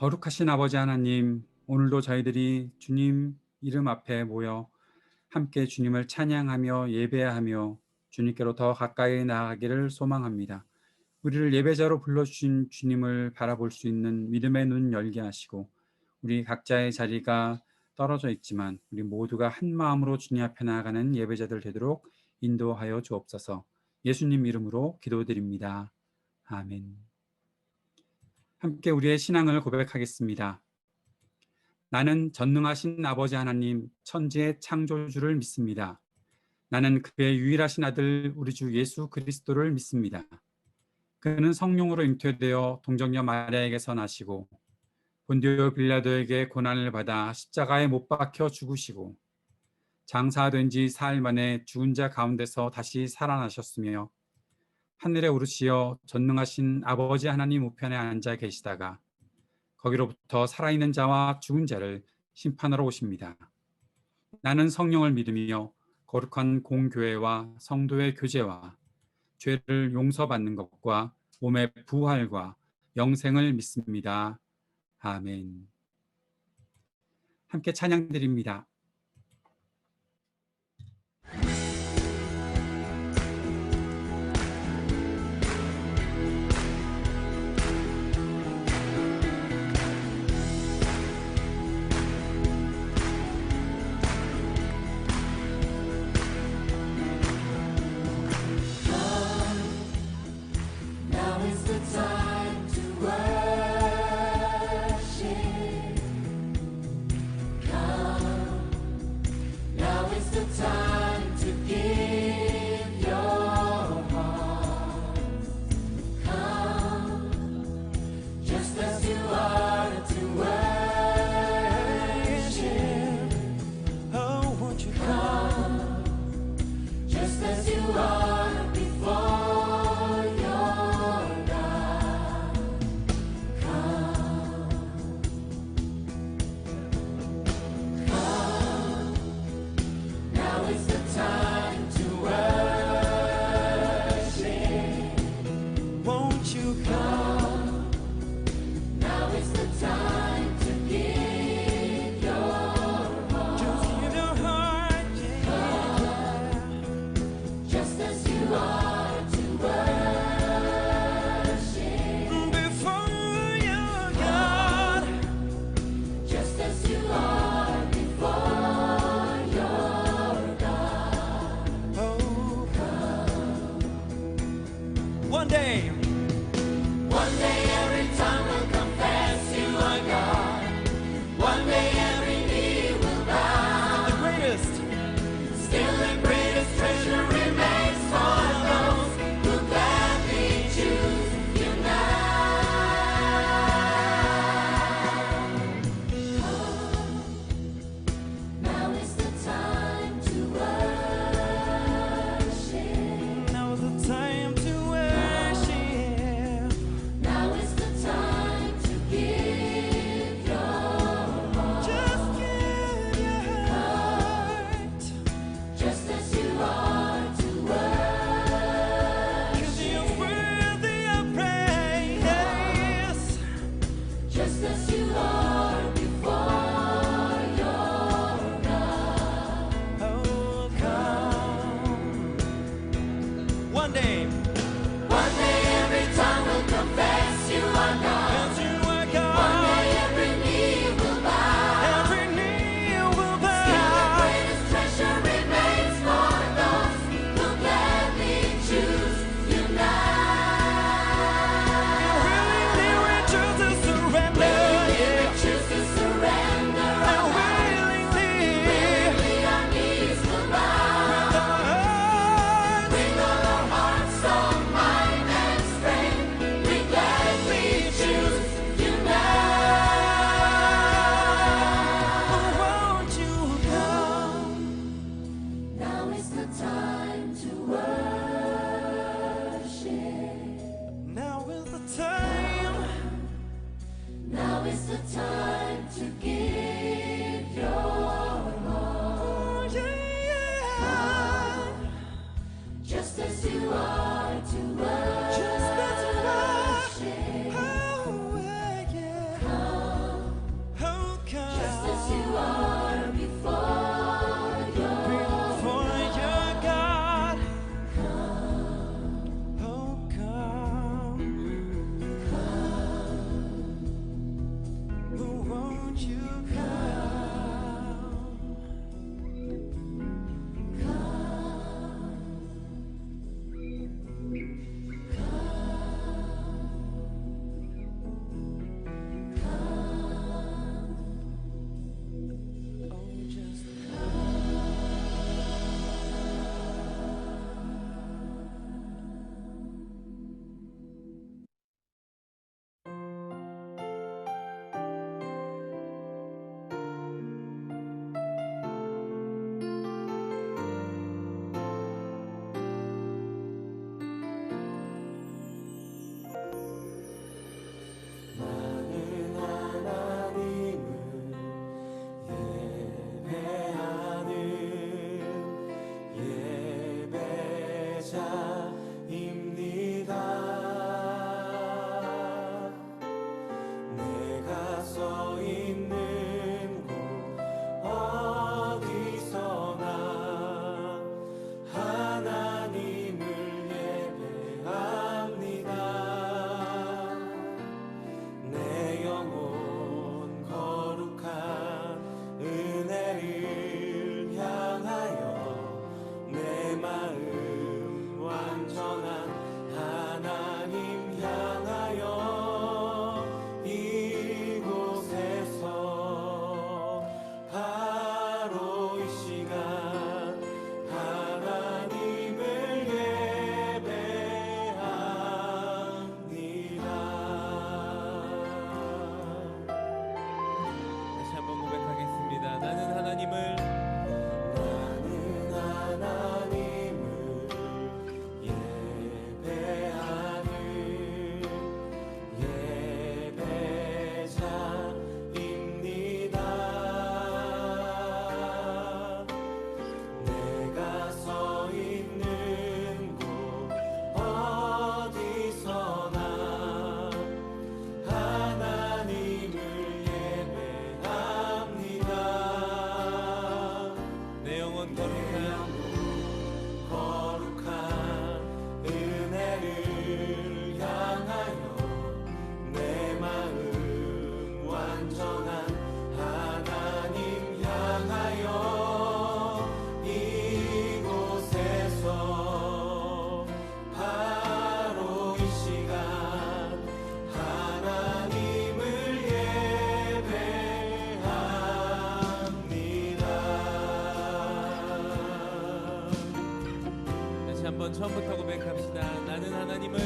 거룩하신 아버지 하나님, 오늘도 저희들이 주님 이름 앞에 모여 함께 주님을 찬양하며 예배하며 주님께로 더 가까이 나아가기를 소망합니다. 우리를 예배자로 불러주신 주님을 바라볼 수 있는 믿음의 눈 열게 하시고, 우리 각자의 자리가 떨어져 있지만 우리 모두가 한 마음으로 주님 앞에 나아가는 예배자들 되도록 인도하여 주옵소서. 예수님 이름으로 기도드립니다. 아멘. 함께 우리의 신앙을 고백하겠습니다. 나는 전능하신 아버지 하나님, 천지의 창조주를 믿습니다. 나는 그의 유일하신 아들 우리 주 예수 그리스도를 믿습니다. 그는 성령으로 잉태되어 동정녀 마리아에게서 나시고 본디오 빌라도에게 고난을 받아 십자가에 못 박혀 죽으시고 장사된 지 사흘 만에 죽은 자 가운데서 다시 살아나셨으며 하늘에 오르시어 전능하신 아버지 하나님 우편에 앉아 계시다가 거기로부터 살아있는 자와 죽은 자를 심판하러 오십니다. 나는 성령을 믿으며 거룩한 공교회와 성도의 교제와 죄를 용서받는 것과 몸의 부활과 영생을 믿습니다. 아멘. 함께 찬양드립니다. 한번 처음부터 고백합시다. 나는 하나님을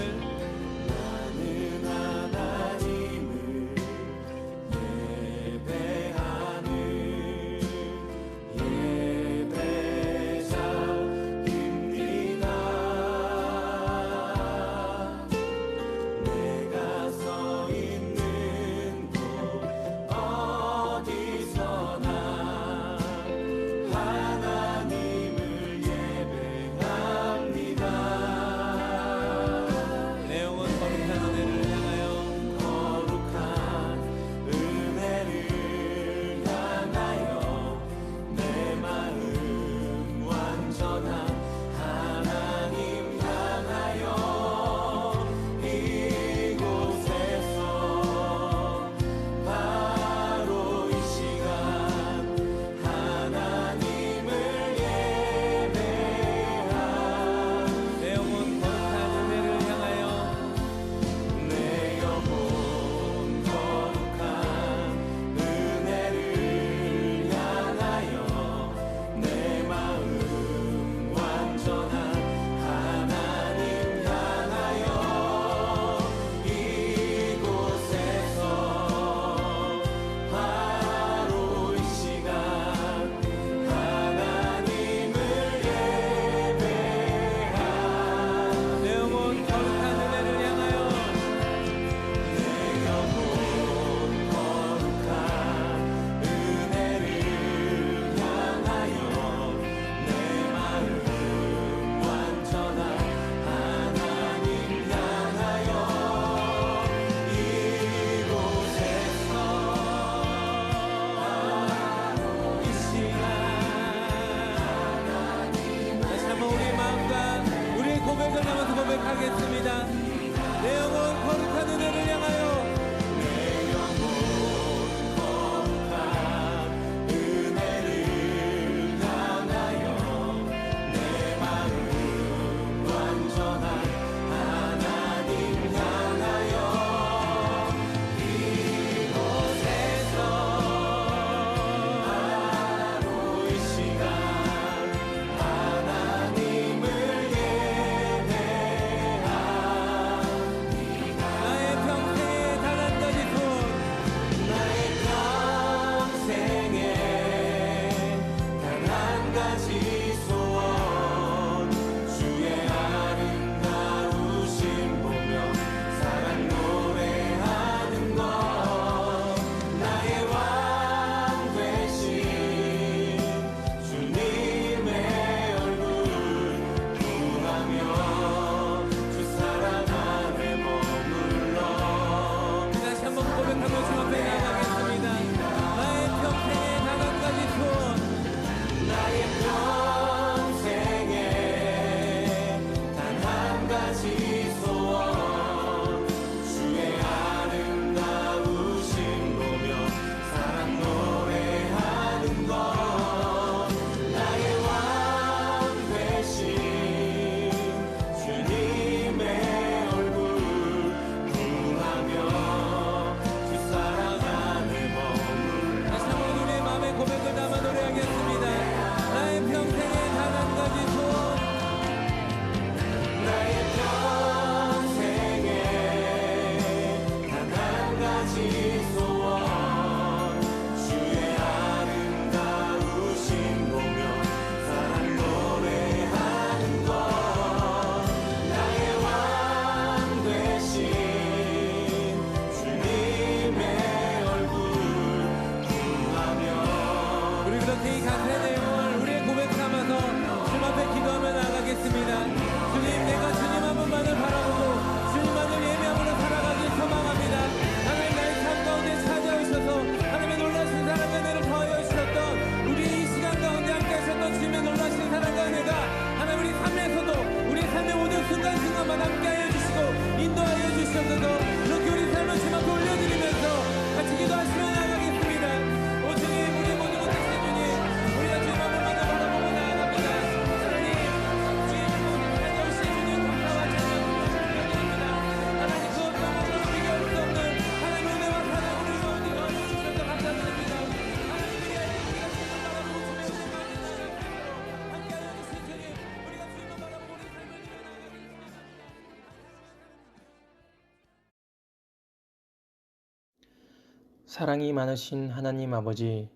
사랑이 많으신 하나님 아버지,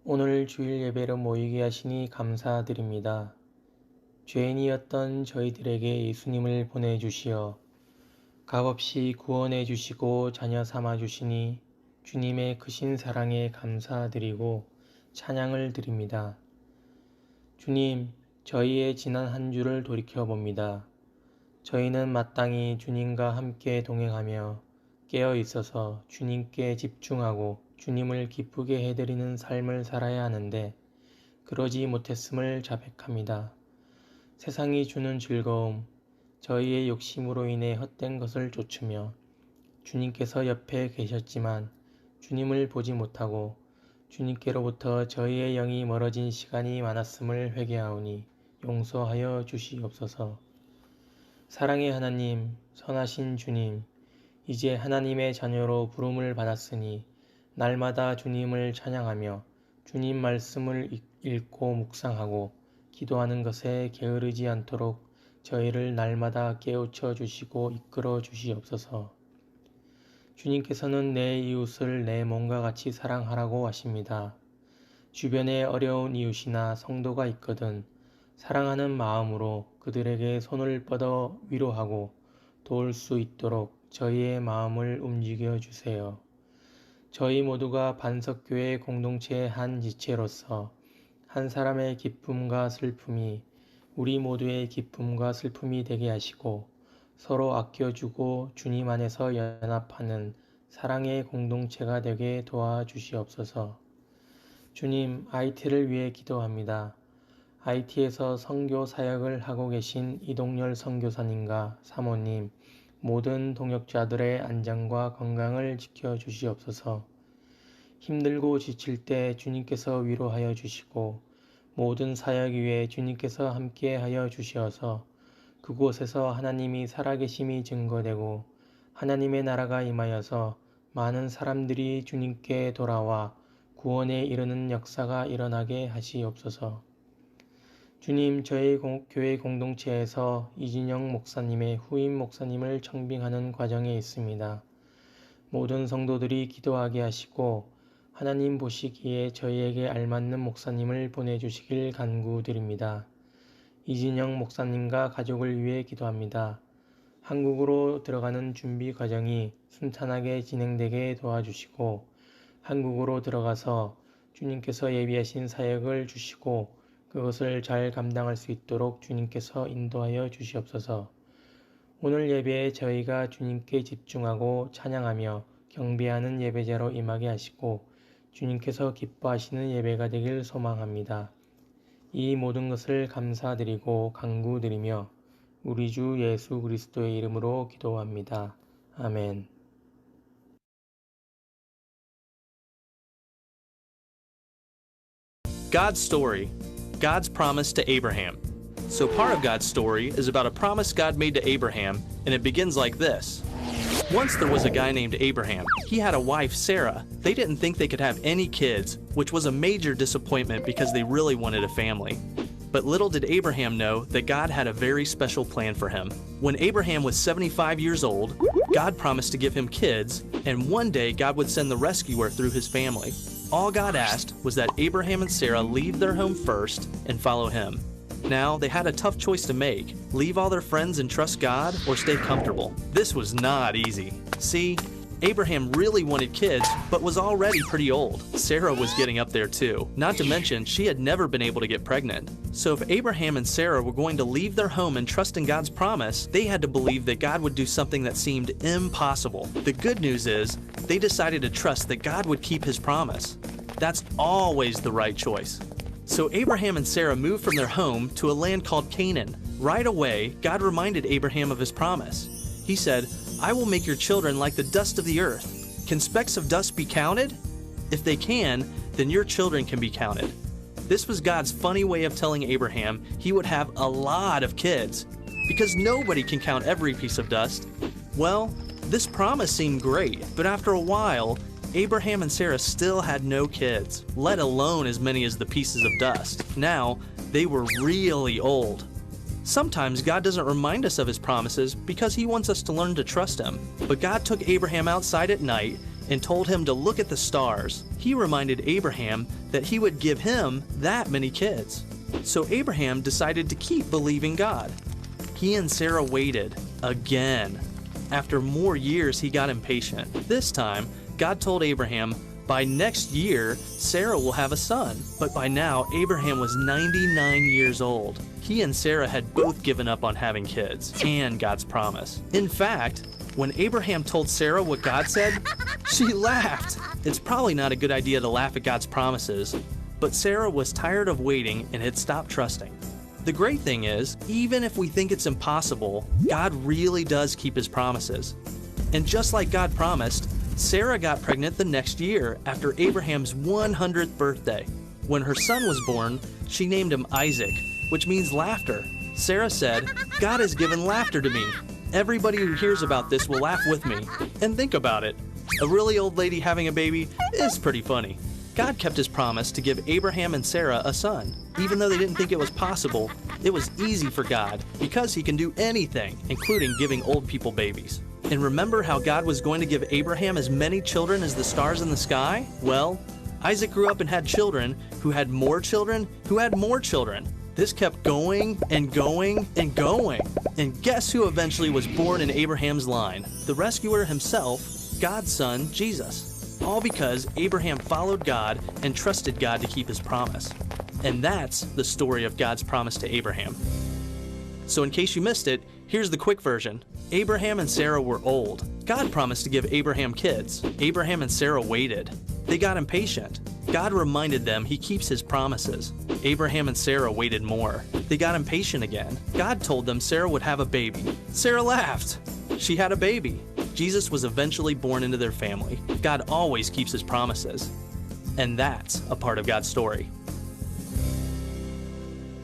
오늘 주일 예배로 모이게 하시니 감사드립니다. 죄인이었던 저희들에게 예수님을 보내주시어 값없이 구원해 주시고 자녀 삼아 주시니 주님의 크신 사랑에 감사드리고 찬양을 드립니다. 주님, 저희의 지난 한 주를 돌이켜 봅니다. 저희는 마땅히 주님과 함께 동행하며 깨어 있어서 주님께 집중하고 주님을 기쁘게 해드리는 삶을 살아야 하는데 그러지 못했음을 자백합니다. 세상이 주는 즐거움, 저희의 욕심으로 인해 헛된 것을 쫓으며 주님께서 옆에 계셨지만 주님을 보지 못하고 주님께로부터 저희의 영이 멀어진 시간이 많았음을 회개하오니 용서하여 주시옵소서. 사랑의 하나님, 선하신 주님, 이제 하나님의 자녀로 부름을 받았으니 날마다 주님을 찬양하며 주님 말씀을 읽고 묵상하고 기도하는 것에 게으르지 않도록 저희를 날마다 깨우쳐 주시고 이끌어 주시옵소서. 주님께서는 내 이웃을 내 몸과 같이 사랑하라고 하십니다. 주변에 어려운 이웃이나 성도가 있거든 사랑하는 마음으로 그들에게 손을 뻗어 위로하고 도울 수 있도록 저희의 마음을 움직여 주세요. 저희 모두가 반석교회 공동체의 한 지체로서 한 사람의 기쁨과 슬픔이 우리 모두의 기쁨과 슬픔이 되게 하시고 서로 아껴주고 주님 안에서 연합하는 사랑의 공동체가 되게 도와주시옵소서. 주님, IT를 위해 기도합니다. IT에서 선교 사역을 하고 계신 이동열 선교사님과 사모님, 모든 동역자들의 안전과 건강을 지켜주시옵소서. 힘들고 지칠 때 주님께서 위로하여 주시고 모든 사역 위에 주님께서 함께하여 주시어서 그곳에서 하나님이 살아계심이 증거되고 하나님의 나라가 임하여서 많은 사람들이 주님께 돌아와 구원에 이르는 역사가 일어나게 하시옵소서. 주님, 저희 교회 공동체에서 이진영 목사님의 후임 목사님을 청빙하는 과정에 있습니다. 모든 성도들이 기도하게 하시고 하나님 보시기에 저희에게 알맞는 목사님을 보내주시길 간구드립니다. 이진영 목사님과 가족을 위해 기도합니다. 한국으로 들어가는 준비 과정이 순탄하게 진행되게 도와주시고 한국으로 들어가서 주님께서 예비하신 사역을 주시고 그것을 잘 감당할 수 있도록 주님께서 인도하여 주시옵소서. 오늘 예배에 저희가 주님께 집중하고 찬양하며 경배하는 예배자로 임하게 하시고 주님께서 기뻐하시는 예배가 되길 소망합니다. 이 모든 것을 감사드리고 간구드리며 우리 주 예수 그리스도의 이름으로 기도합니다. 아멘. God's story. God's promise to Abraham. So part of God's story is about a promise God made to Abraham, and it begins like this. Once there was a guy named Abraham. He had a wife, Sarah. They didn't think they could have any kids, which was a major disappointment because they really wanted a family. But little did Abraham know that God had a very special plan for him. When Abraham was 75 years old, God promised to give him kids, and one day God would send the rescuer through his family. All God asked was that Abraham and Sarah leave their home first and follow him. Now, they had a tough choice to make: leave all their friends and trust God, or stay comfortable. This was not easy. See, Abraham really wanted kids, but was already pretty old. Sarah was getting up there too. Not to mention, she had never been able to get pregnant. So if Abraham and Sarah were going to leave their home and trust in God's promise, they had to believe that God would do something that seemed impossible. The good news is, they decided to trust that God would keep his promise. That's always the right choice. So Abraham and Sarah moved from their home to a land called Canaan. Right away, God reminded Abraham of his promise. He said, "I will make your children like the dust of the earth." Can specks of dust be counted? If they can, then your children can be counted. This was God's funny way of telling Abraham he would have a lot of kids, because nobody can count every piece of dust. Well, this promise seemed great, but after a while, Abraham and Sarah still had no kids, let alone as many as the pieces of dust. Now, they were really old. Sometimes God doesn't remind us of his promises because he wants us to learn to trust him. But God took Abraham outside at night and told him to look at the stars. He reminded Abraham that he would give him that many kids. So Abraham decided to keep believing God. He and Sarah waited again. After more years, he got impatient. This time, God told Abraham, by next year, Sarah will have a son. But by now, Abraham was 99 years old. He and Sarah had both given up on having kids and God's promise. In fact, when Abraham told Sarah what God said, she laughed. It's probably not a good idea to laugh at God's promises, but Sarah was tired of waiting and had stopped trusting. The great thing is, even if we think it's impossible, God really does keep his promises. And just like God promised, Sarah got pregnant the next year after Abraham's 100th birthday. When her son was born, she named him Isaac, which means laughter. Sarah said, God has given laughter to me. Everybody who hears about this will laugh with me. And think about it. A really old lady having a baby is pretty funny. God kept his promise to give Abraham and Sarah a son. Even though they didn't think it was possible, it was easy for God because he can do anything, including giving old people babies. And remember how God was going to give Abraham as many children as the stars in the sky? Well, Isaac grew up and had children who had more children who had more children. This kept going and going and going. And guess who eventually was born in Abraham's line? The rescuer himself, God's son, Jesus. All because Abraham followed God and trusted God to keep his promise. And that's the story of God's promise to Abraham. So in case you missed it, here's the quick version. Abraham and Sarah were old. God promised to give Abraham kids. Abraham and Sarah waited. They got impatient. God reminded them he keeps his promises. Abraham and Sarah waited more. They got impatient again. God told them Sarah would have a baby. Sarah laughed. She had a baby. Jesus was eventually born into their family. God always keeps his promises. And that's a part of God's story.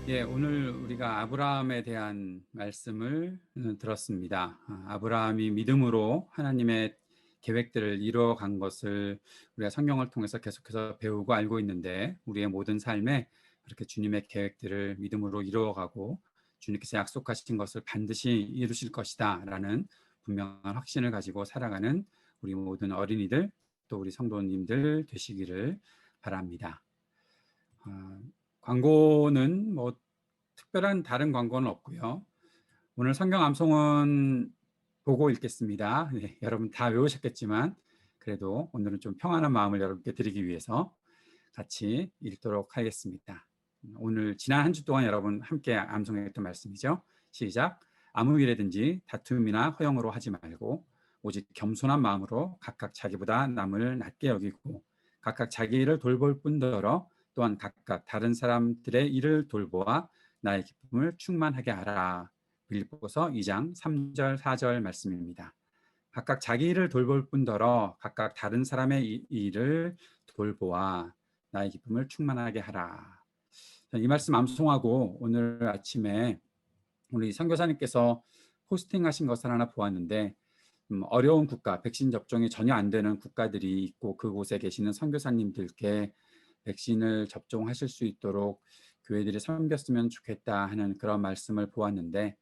예, 오늘 우리가 아브라함에 대한 말씀을 들었습니다. 아브라함이 믿음으로 하나님의 계획들을 이루어간 것을 우리가 성경을 통해서 계속해서 배우고 알고 있는데, 우리의 모든 삶에 그렇게 주님의 계획들을 믿음으로 이루어가고 주님께서 약속하신 것을 반드시 이루실 것이다 라는 분명한 확신을 가지고 살아가는 우리 모든 어린이들, 또 우리 성도님들 되시기를 바랍니다. 광고는 뭐 특별한 다른 광고는 없고요. 오늘 성경 암송은 보고 읽겠습니다. 네, 여러분 다 외우셨겠지만 그래도 오늘은 좀 평안한 마음을 여러분께 드리기 위해서 같이 읽도록 하겠습니다. 오늘 지난 한 주 동안 여러분 함께 암송했던 말씀이죠. 시작. 아무 일에든지 다툼이나 허영으로 하지 말고 오직 겸손한 마음으로 각각 자기보다 남을 낮게 여기고 각각 자기 일을 돌볼 뿐더러 또한 각각 다른 사람들의 일을 돌보아 나의 기쁨을 충만하게 하라. 빌립보서 2장 3절 4절 말씀입니다. 각각 자기 일을 돌볼 뿐더러 각각 다른 사람의 일을 돌보아 나의 기쁨을 충만하게 하라. 이 말씀 암송하고 오늘 아침에 우리 선교사님께서 포스팅하신 것을 하나 보았는데, 어려운 국가, 백신 접종이 전혀 안 되는 국가들이 있고 그곳에 계시는 선교사님들께 백신을 접종하실 수 있도록 교회들이 섬겼으면 좋겠다 하는 그런 말씀을 보았는데,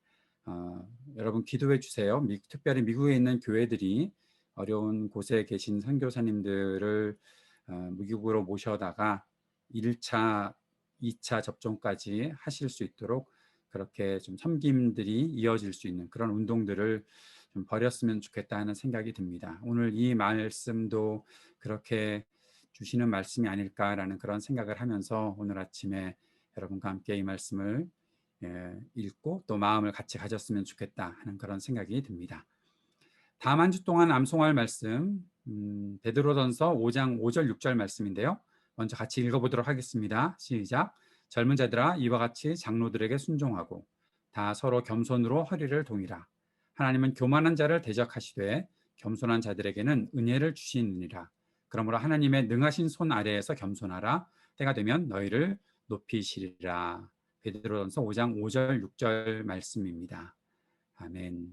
여러분 기도해 주세요. 특별히 미국에 있는 교회들이 어려운 곳에 계신 선교사님들을 미국으로 모셔다가 1차, 2차 접종까지 하실 수 있도록 그렇게 좀 섬김들이 이어질 수 있는 그런 운동들을 좀 벌였으면 좋겠다 하는 생각이 듭니다. 오늘 이 말씀도 그렇게 주시는 말씀이 아닐까라는 그런 생각을 하면서 오늘 아침에 여러분과 함께 이 말씀을 읽고 또 마음을 같이 가졌으면 좋겠다 하는 그런 생각이 듭니다. 다음 한 주 동안 암송할 말씀 베드로전서 5장 5절 6절 말씀인데요. 먼저 같이 읽어보도록 하겠습니다. 시작. 젊은 자들아 이와 같이 장로들에게 순종하고 다 서로 겸손으로 허리를 동이라. 하나님은 교만한 자를 대적하시되 겸손한 자들에게는 은혜를 주시느니라. 그러므로 하나님의 능하신 손 아래에서 겸손하라. 때가 되면 너희를 높이시리라. 베드로전서 5장 5절 6절 말씀입니다. 아멘.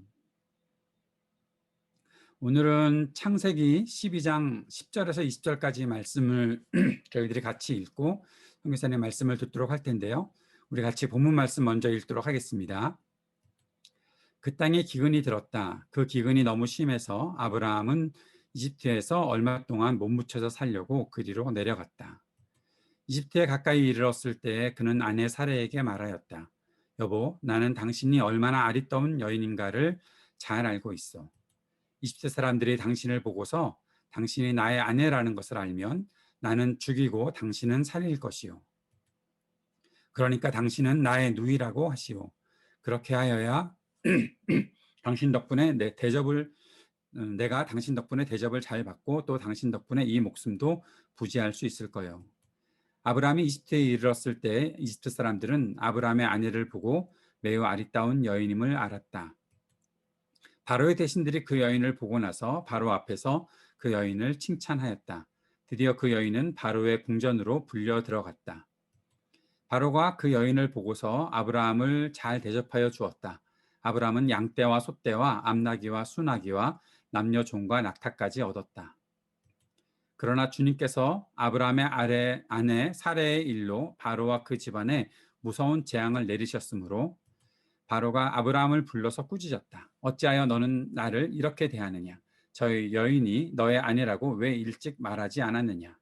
오늘은 창세기 12장 10절에서 20절까지 말씀을 저희들이 같이 읽고 선교사님 말씀을 듣도록 할 텐데요. 우리 같이 본문 말씀 먼저 읽도록 하겠습니다. 그 땅에 기근이 들었다. 그 기근이 너무 심해서 아브라함은 이집트에서 얼마 동안 못 묻혀서 살려고 그리로 내려갔다. 이집트에 가까이 이르렀을 때에 그는 아내 사레에게 말하였다. 여보, 나는 당신이 얼마나 아리따운 여인인가를 잘 알고 있어. 이집트 사람들이 당신을 보고서 당신이 나의 아내라는 것을 알면 나는 죽이고 당신은 살릴 것이요. 그러니까 당신은 나의 누이라고 하시오. 그렇게 하여야 당신 덕분에 내가 당신 덕분에 대접을 잘 받고 또 당신 덕분에 이 목숨도 부지할 수 있을 거예요. 아브라함이 이집트에 이르렀을 때 이집트 사람들은 아브라함의 아내를 보고 매우 아리따운 여인임을 알았다. 바로의 대신들이 그 여인을 보고 나서 바로 앞에서 그 여인을 칭찬하였다. 드디어 그 여인은 바로의 궁전으로 불려 들어갔다. 바로가 그 여인을 보고서 아브라함을 잘 대접하여 주었다. 아브라함은 양떼와 소떼와 암나귀와 수나귀와 남녀 종과 낙타까지 얻었다. 그러나 주님께서 아브라함의 아내 사레의 일로 바로와 그 집안에 무서운 재앙을 내리셨으므로 바로가 아브라함을 불러서 꾸짖었다. 어찌하여 너는 나를 이렇게 대하느냐? 저 여인이 너의 아내라고 왜 일찍 말하지 않았느냐?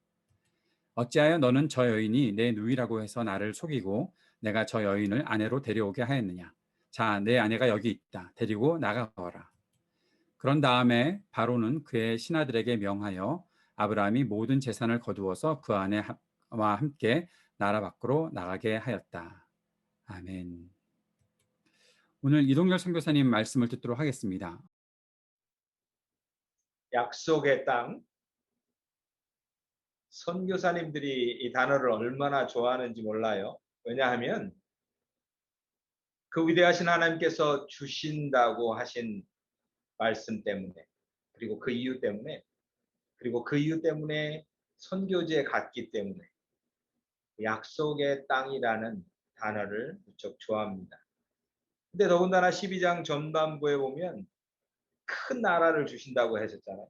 어찌하여 너는 저 여인이 내 누이라고 해서 나를 속이고 내가 저 여인을 아내로 데려오게 하였느냐? 자, 내 아내가 여기 있다. 데리고 나가거라. 그런 다음에 바로는 그의 신하들에게 명하여 아브라함이 모든 재산을 거두어서 그 아내와 함께 나라 밖으로 나가게 하였다. 아멘. 오늘 이동열 선교사님 말씀을 듣도록 하겠습니다. 약속의 땅. 선교사님들이 이 단어를 얼마나 좋아하는지 몰라요. 왜냐하면 그 위대하신 하나님께서 주신다고 하신 말씀 때문에, 그리고 그 이유 때문에 선교지에 갔기 때문에 약속의 땅이라는 단어를 무척 좋아합니다. 근데 더군다나 12장 전반부에 보면 큰 나라를 주신다고 하셨잖아요.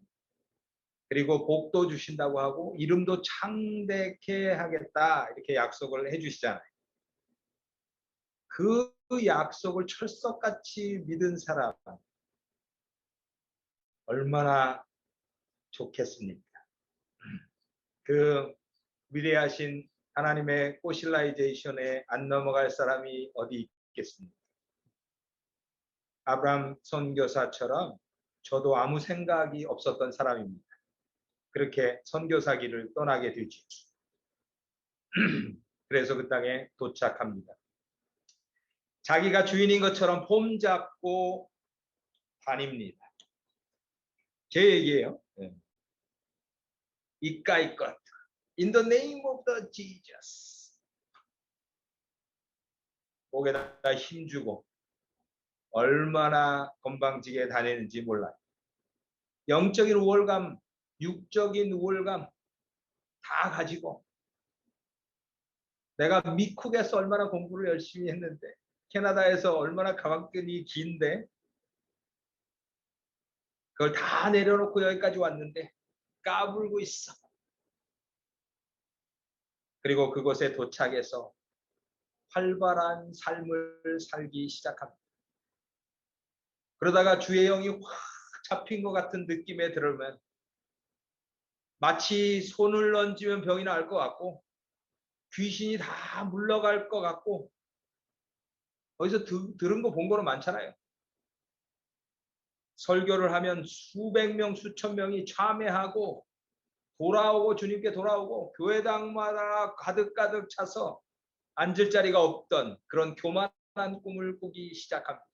그리고 복도 주신다고 하고 이름도 창대케 하겠다 이렇게 약속을 해주시잖아요. 그 약속을 철석같이 믿은 사람 얼마나 좋겠습니까? 그 위대하신 하나님의 포실라이제이션에 안 넘어갈 사람이 어디 있겠습니까? 아브라함 선교사처럼 저도 아무 생각이 없었던 사람입니다. 그렇게 선교사길을 떠나게 되죠. 그래서 그 땅에 도착합니다. 자기가 주인인 것처럼 폼 잡고 다닙니다. 제 얘기예요. 이까이껏 In the name of the Jesus. 목에다 힘주고 얼마나 건방지게 다니는지 몰라요. 영적인 우월감, 육적인 우월감 다 가지고 내가 미국에서 얼마나 공부를 열심히 했는데 캐나다에서 얼마나 가방끈이 긴데 그걸 다 내려놓고 여기까지 왔는데 까불고 있어. 그리고 그곳에 도착해서 활발한 삶을 살기 시작합니다. 그러다가 주의 영이 확 잡힌 것 같은 느낌에 들으면 마치 손을 얹으면 병이 나을 것 같고 귀신이 다 물러갈 것 같고 어디서 들은 거 본 거는 많잖아요. 설교를 하면 수백 명, 수천 명이 참여하고 돌아오고 주님께 돌아오고 교회당마다 가득가득 차서 앉을 자리가 없던 그런 교만한 꿈을 꾸기 시작합니다.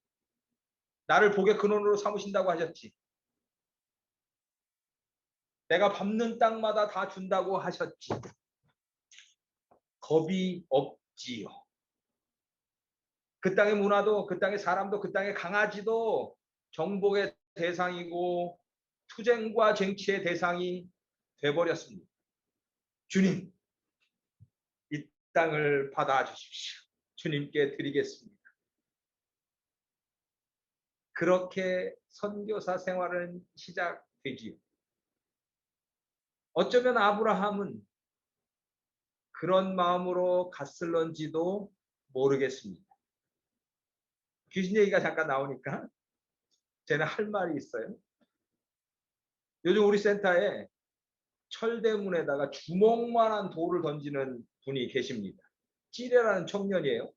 나를 복의 근원으로 삼으신다고 하셨지. 내가 밟는 땅마다 다 준다고 하셨지. 겁이 없지요. 그 땅의 문화도 그 땅의 사람도 그 땅의 강아지도 정복의 대상이고 투쟁과 쟁취의 대상이 돼버렸습니다. 주님, 이 땅을 받아주십시오. 주님께 드리겠습니다. 그렇게 선교사 생활은 시작되지요. 어쩌면 아브라함은 그런 마음으로 갔을런지도 모르겠습니다. 귀신 얘기가 잠깐 나오니까 쟤는 할 말이 있어요. 요즘 우리 센터에 철대문에다가 주먹만한 돌을 던지는 분이 계십니다. 찌레라는 청년이에요.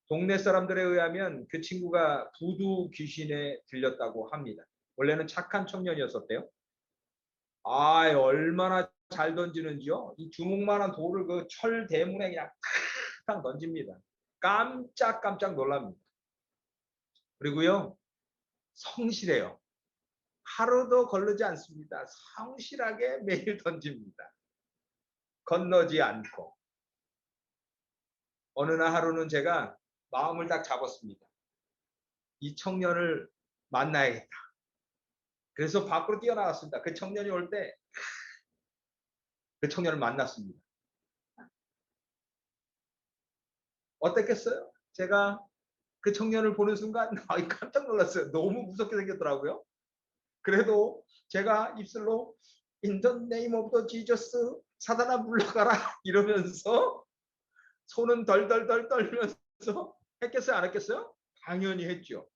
동네 사람들에 의하면 그 친구가 부두 귀신에 들렸다고 합니다. 원래는 착한 청년이었었대요. 아, 얼마나 잘 던지는지요. 이 주먹만한 돌을 그 철대문에 그냥 탁 던집니다. 깜짝깜짝 놀랍니다. 그리고요, 성실해요. 하루도 걸르지 않습니다. 성실하게 매일 던집니다. 건너지 않고. 어느 날 하루는 제가 마음을 딱 잡았습니다. 이 청년을 만나야겠다. 그래서 밖으로 뛰어나갔습니다. 그 청년이 올 때 그 청년을 만났습니다. 어땠겠어요? 제가 그 청년을 보는 순간 깜짝 놀랐어요. 너무 무섭게 생겼더라고요. 그래도 제가 입술로 In the name of the Jesus 사단아 물러가라 이러면서 손은 덜덜덜 떨면서 했겠어요? 안 했겠어요? 당연히 했죠.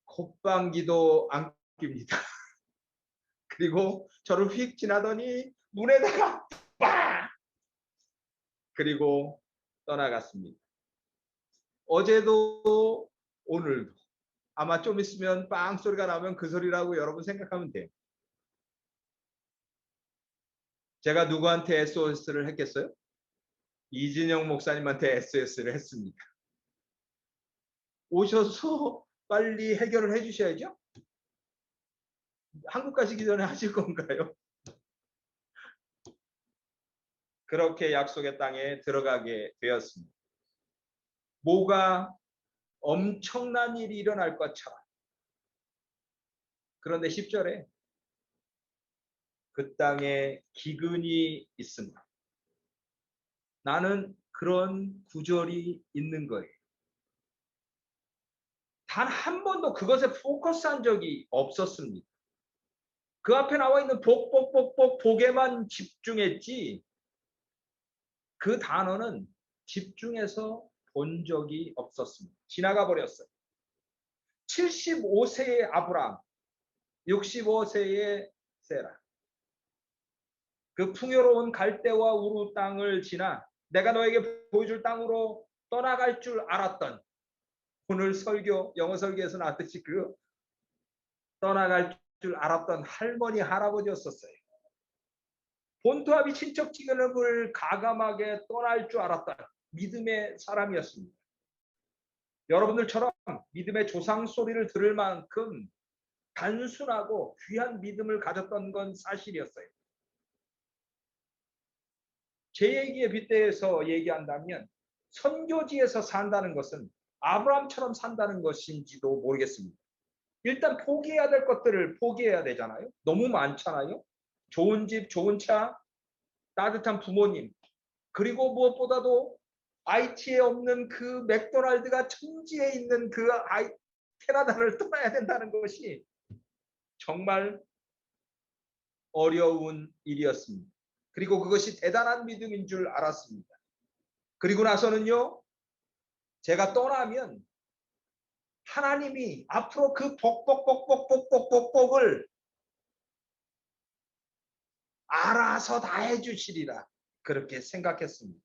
콧방귀도 안 낍니다. 그리고 저를 휙 지나더니 문에다가 빵! 그리고 떠나갔습니다. 어제도 오늘도 아마 좀 있으면 빵 소리가 나면 그 소리라고 여러분 생각하면 돼요. 제가 누구한테 SOS를 했겠어요? 이진영 목사님한테 SOS를 했습니다. 오셔서 빨리 해결을 해주셔야죠. 한국 가시기 전에 하실 건가요? 그렇게 약속의 땅에 들어가게 되었습니다. 뭐가 엄청난 일이 일어날 것처럼. 그런데 10절에 그 땅에 기근이 있습니다. 나는 그런 구절이 있는 거예요. 단 한 번도 그것에 포커스한 적이 없었습니다. 그 앞에 나와 있는 복에만 집중했지 그 단어는 집중해서 본 적이 없었습니다. 지나가 버렸어요. 75세의 아브람, 65세의 세라. 그 풍요로운 갈대와 우루 땅을 지나 내가 너에게 보여줄 땅으로 떠나갈 줄 알았던, 오늘 설교, 영어 설교에서 나왔듯이 그 떠나갈 줄 알았던 할머니, 할아버지였었어요. 본토합이 친척 지근을 가감하게 떠날 줄 알았던 믿음의 사람이었습니다. 여러분들처럼 믿음의 조상 소리를 들을 만큼 단순하고 귀한 믿음을 가졌던 건 사실이었어요. 제 얘기에 빗대서 얘기한다면 선교지에서 산다는 것은 아브라함처럼 산다는 것인지도 모르겠습니다. 일단 포기해야 될 것들을 포기해야 되잖아요. 너무 많잖아요. 좋은 집, 좋은 차, 따뜻한 부모님, 그리고 무엇보다도 IT에 없는 그 맥도날드가 천지에 있는 그 캐나다를 떠나야 된다는 것이 정말 어려운 일이었습니다. 그리고 그것이 대단한 믿음인 줄 알았습니다. 그리고 나서는요, 제가 떠나면 하나님이 앞으로 그 복을 알아서 다 해주시리라 그렇게 생각했습니다.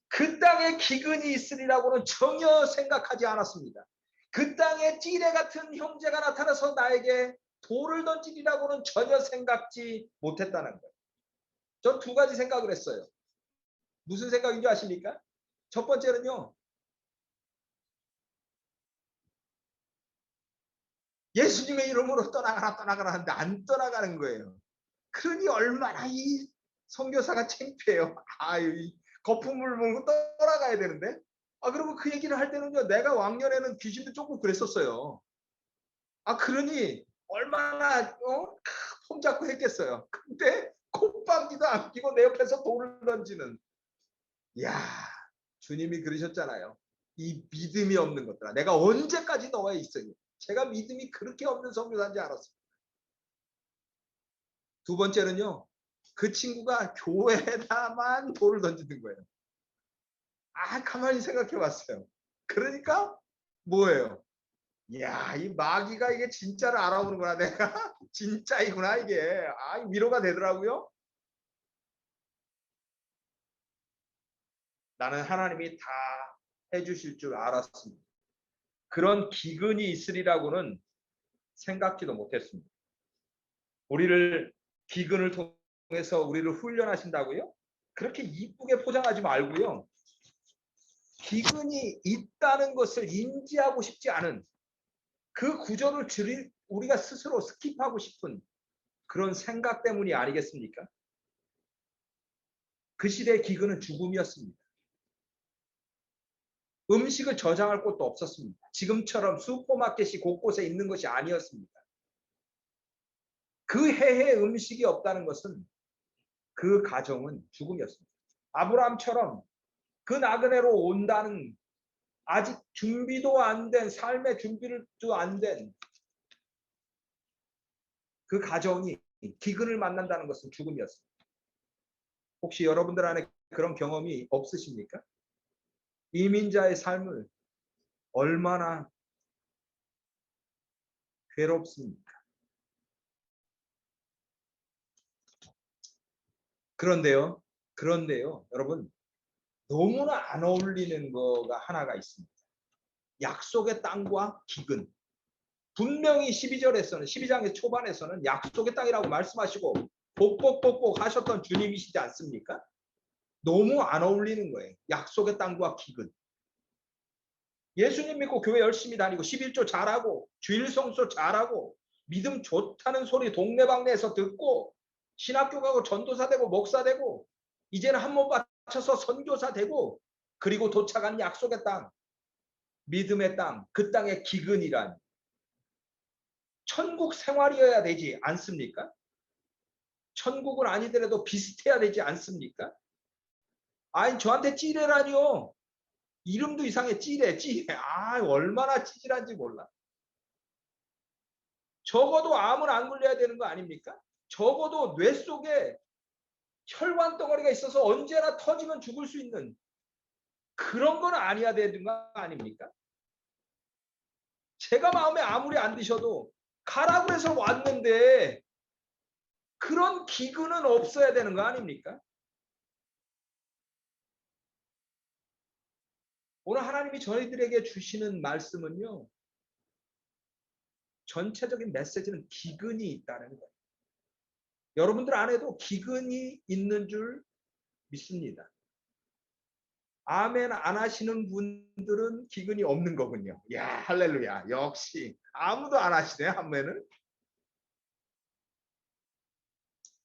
그 땅에 기근이 있으리라고는 전혀 생각하지 않았습니다. 그 땅에 찌레 같은 형제가 나타나서 나에게 돌을 던지리라고는 전혀 생각지 못했다는 거예요. 전 두 가지 생각을 했어요. 무슨 생각인 줄 아십니까? 첫 번째는요, 예수님의 이름으로 떠나가라 하는데 안 떠나가는 거예요. 그러니 얼마나 이 선교사가 창피해요. 아유, 거품을 물고 떠나가야 되는데. 그리고 그 얘기를 할 때는요, 내가 왕년에는 귀신도 조금 그랬었어요. 그러니 얼마나 폼 잡고 했겠어요. 근데 콧방귀도 안 끼고 내 옆에서 돌을 던지는. 이야, 주님이 그러셨잖아요. 이 믿음이 없는 것들아, 내가 언제까지 너와 있으니. 제가 믿음이 그렇게 없는 선교사인지 알았습니다. 두 번째는요, 그 친구가 교회에다만 돌을 던지는 거예요. 가만히 생각해 봤어요. 그러니까 뭐예요? 이야, 이 마귀가 이게 진짜를 알아보는구나. 내가 진짜이구나 이게. 위로가 되더라고요. 나는 하나님이 다 해주실 줄 알았습니다. 그런 기근이 있으리라고는 생각지도 못했습니다. 우리를 기근을 통해서 우리를 훈련하신다고요? 그렇게 이쁘게 포장하지 말고요. 기근이 있다는 것을 인지하고 싶지 않은 그 구조를 우리가 스스로 스킵하고 싶은 그런 생각 때문이 아니겠습니까? 그 시대의 기근은 죽음이었습니다. 음식을 저장할 곳도 없었습니다. 지금처럼 슈퍼마켓이 곳곳에 있는 것이 아니었습니다. 그 해에 음식이 없다는 것은 그 가정은 죽음이었습니다. 아브라함처럼 그 나그네로 온다는 아직 준비도 안 된 삶의 준비도 안 된 그 가정이 기근을 만난다는 것은 죽음이었습니다. 혹시 여러분들 안에 그런 경험이 없으십니까? 이민자의 삶을 얼마나 괴롭습니까? 그런데요, 여러분, 너무나 안 어울리는 거가 하나가 있습니다. 약속의 땅과 기근. 분명히 12장의 초반에서는 약속의 땅이라고 말씀하시고 복복 하셨던 주님이시지 않습니까? 너무 안 어울리는 거예요. 약속의 땅과 기근. 예수님 믿고 교회 열심히 다니고 11조 잘하고 주일 성수 잘하고 믿음 좋다는 소리 동네방네에서 듣고 신학교 가고 전도사 되고 목사 되고 이제는 한 몸 바쳐서 선교사 되고 그리고 도착한 약속의 땅, 믿음의 땅, 그 땅의 기근이란 천국 생활이어야 되지 않습니까? 천국은 아니더라도 비슷해야 되지 않습니까? 아니 저한테 찌레라니요. 이름도 이상해. 찌레. 얼마나 찌질한지 몰라. 적어도 암은 안 걸려야 되는 거 아닙니까? 적어도 뇌 속에 혈관 덩어리가 있어서 언제나 터지면 죽을 수 있는 그런 건 아니어야 되는 거 아닙니까? 제가 마음에 아무리 안 드셔도 가라고 해서 왔는데 그런 기근은 없어야 되는 거 아닙니까? 오늘 하나님이 저희들에게 주시는 말씀은요. 전체적인 메시지는 기근이 있다는 거예요. 여러분들 안에도 기근이 있는 줄 믿습니다. 아멘 안 하시는 분들은 기근이 없는 거군요. 야, 할렐루야. 역시 아무도 안 하시네, 아멘을.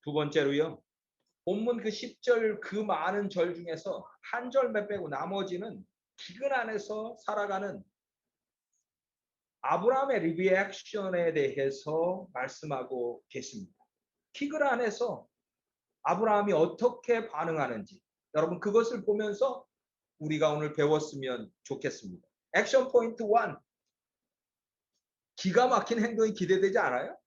두 번째로요. 본문 그 10절 그 많은 절 중에서 한 절만 빼고 나머지는 기근 안에서 살아가는 아브라함의 리액션에 대해서 말씀하고 계십니다. 기근 안에서 아브라함이 어떻게 반응하는지 여러분 그것을 보면서 우리가 오늘 배웠으면 좋겠습니다. 액션 포인트 1. 기가 막힌 행동이 기대되지 않아요?